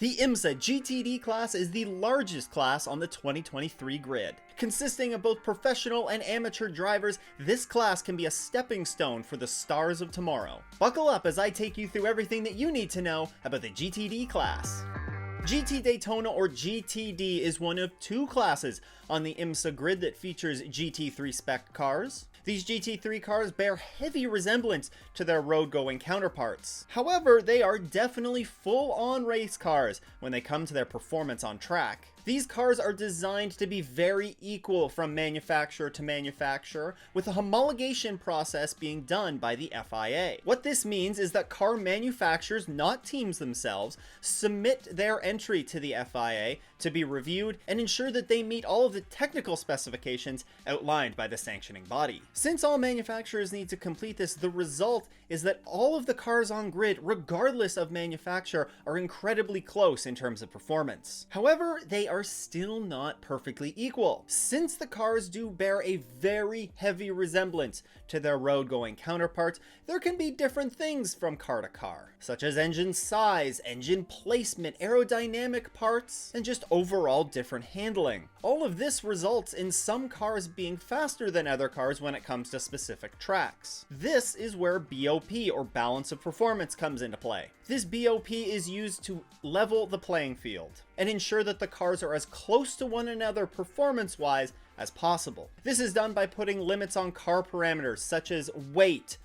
The Imsa GTD class is the largest class on the 2023 grid. Consisting of both professional and amateur drivers, this class can be a stepping stone for the stars of tomorrow. Buckle up as I take you through everything that you need to know about the GTD class. GT Daytona, or GTD, is one of two classes on the Imsa grid that features GT3 spec cars. These GT3 cars bear heavy resemblance to their road-going counterparts. However, they are definitely full-on race cars when they come to their performance on track. These cars are designed to be very equal from manufacturer to manufacturer, with a homologation process being done by the FIA. What this means is that car manufacturers, not teams themselves, submit their entry to the FIA to be reviewed and ensure that they meet all of the technical specifications outlined by the sanctioning body. Since all manufacturers need to complete this, the result is that all of the cars on grid, regardless of manufacturer, are incredibly close in terms of performance. However, they are still not perfectly equal. Since the cars do bear a very heavy resemblance to their road-going counterparts, there can be different things from car to car, such as engine size, engine placement, aerodynamic parts, and just overall different handling. All of this results in some cars being faster than other cars when it comes to specific tracks. This is where BOP, or balance of performance, comes into play. This BOP is used to level the playing field and ensure that the cars are as close to one another performance-wise as possible. This is done by putting limits on car parameters such as weight,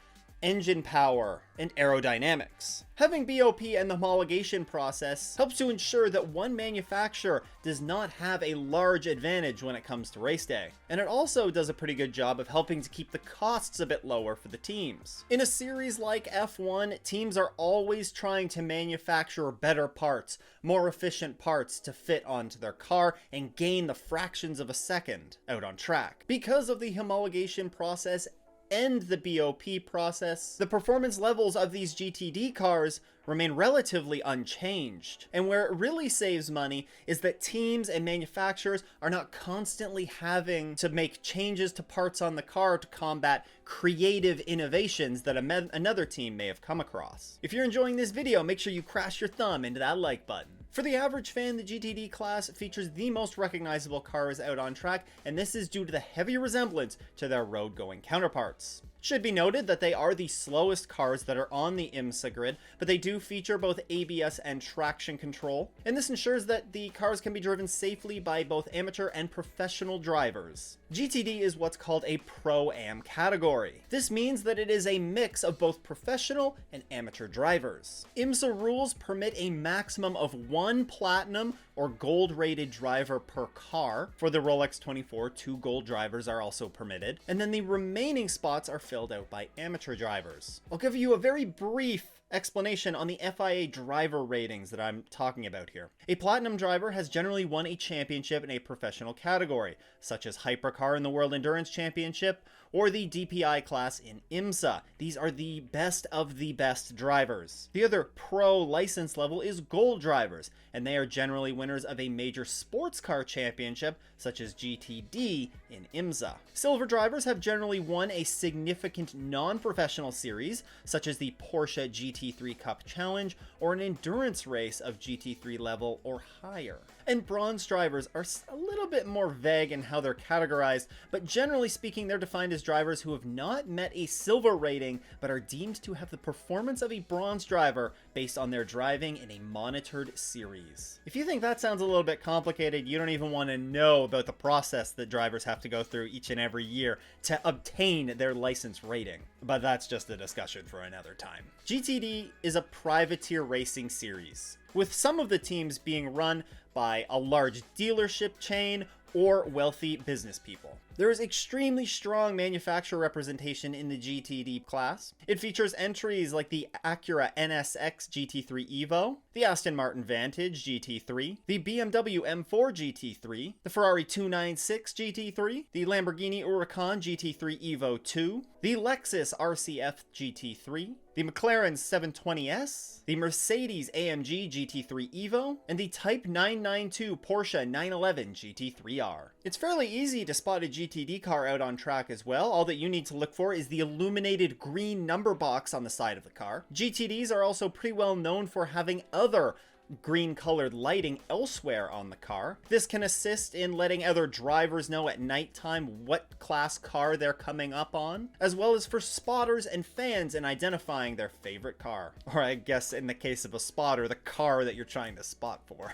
engine power, and aerodynamics. Having BOP and the homologation process helps to ensure that one manufacturer does not have a large advantage when it comes to race day. And it also does a pretty good job of helping to keep the costs a bit lower for the teams. In a series like F1, teams are always trying to manufacture better parts, more efficient parts to fit onto their car and gain the fractions of a second out on track. Because of the homologation process and the BOP process, the performance levels of these GTD cars remain relatively unchanged. And where it really saves money is that teams and manufacturers are not constantly having to make changes to parts on the car to combat creative innovations that another team may have come across. If you're enjoying this video, make sure you crash your thumb into that like button. For the average fan, the GTD class features the most recognizable cars out on track, and this is due to the heavy resemblance to their road-going counterparts. Should be noted that they are the slowest cars that are on the Imsa grid, but they do feature both ABS and traction control, and this ensures that the cars can be driven safely by both amateur and professional drivers. GTD is what's called a Pro-Am category. This means that it is a mix of both professional and amateur drivers. Imsa rules permit a maximum of one platinum or gold rated driver per car. For the Rolex 24, 2 gold drivers are also permitted, and then the remaining spots are filled out by amateur drivers. I'll give you a very brief explanation on the FIA driver ratings that I'm talking about here. A platinum driver has generally won a championship in a professional category, such as Hypercar in the World Endurance Championship or the DPI class in Imsa. These are the best of the best drivers. The other pro license level is gold drivers, and they are generally winners of a major sports car championship such as GTD in Imsa. Silver drivers have generally won a significant non-professional series such as the Porsche GT3 Cup Challenge or an endurance race of GT3 level or higher. And bronze drivers are a little bit more vague in how they're categorized, but generally speaking, they're defined as drivers who have not met a silver rating, but are deemed to have the performance of a bronze driver based on their driving in a monitored series. If you think that sounds a little bit complicated, you don't even want to know about the process that drivers have to go through each and every year to obtain their license rating. But that's just a discussion for another time. GTD is a privateer racing series, with some of the teams being run by a large dealership chain or wealthy business people. There is extremely strong manufacturer representation in the GTD class. It features entries like the Acura NSX GT3 Evo, the Aston Martin Vantage GT3, the BMW M4 GT3, the Ferrari 296 GT3, the Lamborghini Huracan GT3 Evo 2, the Lexus RCF GT3, the McLaren 720S, the Mercedes AMG GT3 Evo, and the Type 992 Porsche 911 GT3R. It's fairly easy to spot a GTD car out on track as well. All that you need to look for is the illuminated green number box on the side of the car. GTDs are also pretty well known for having other green colored lighting elsewhere on the car. This can assist in letting other drivers know at nighttime what class car they're coming up on, as well as for spotters and fans in identifying their favorite car. Or I guess in the case of a spotter, the car that you're trying to spot for.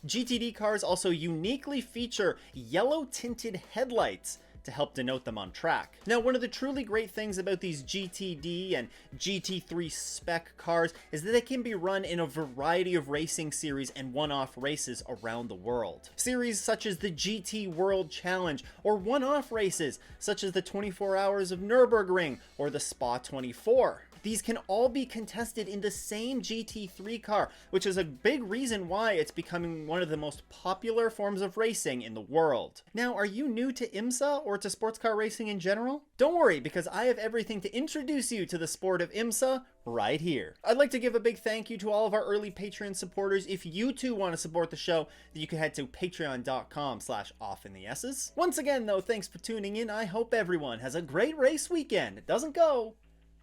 GTD cars also uniquely feature yellow tinted headlights to help denote them on track. Now, one of the truly great things about these GTD and GT3 spec cars is that they can be run in a variety of racing series and one-off races around the world. Series such as the GT World Challenge, or one-off races such as the 24 Hours of Nürburgring or the Spa 24. These can all be contested in the same GT3 car, which is a big reason why it's becoming one of the most popular forms of racing in the world. Now, are you new to Imsa or to sports car racing in general? Don't worry, because I have everything to introduce you to the sport of Imsa right here. I'd like to give a big thank you to all of our early Patreon supporters. If you too want to support the show, you can head to patreon.com/offintheesses. Once again though, thanks for tuning in. I hope everyone has a great race weekend. It doesn't go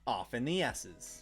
off in the S's.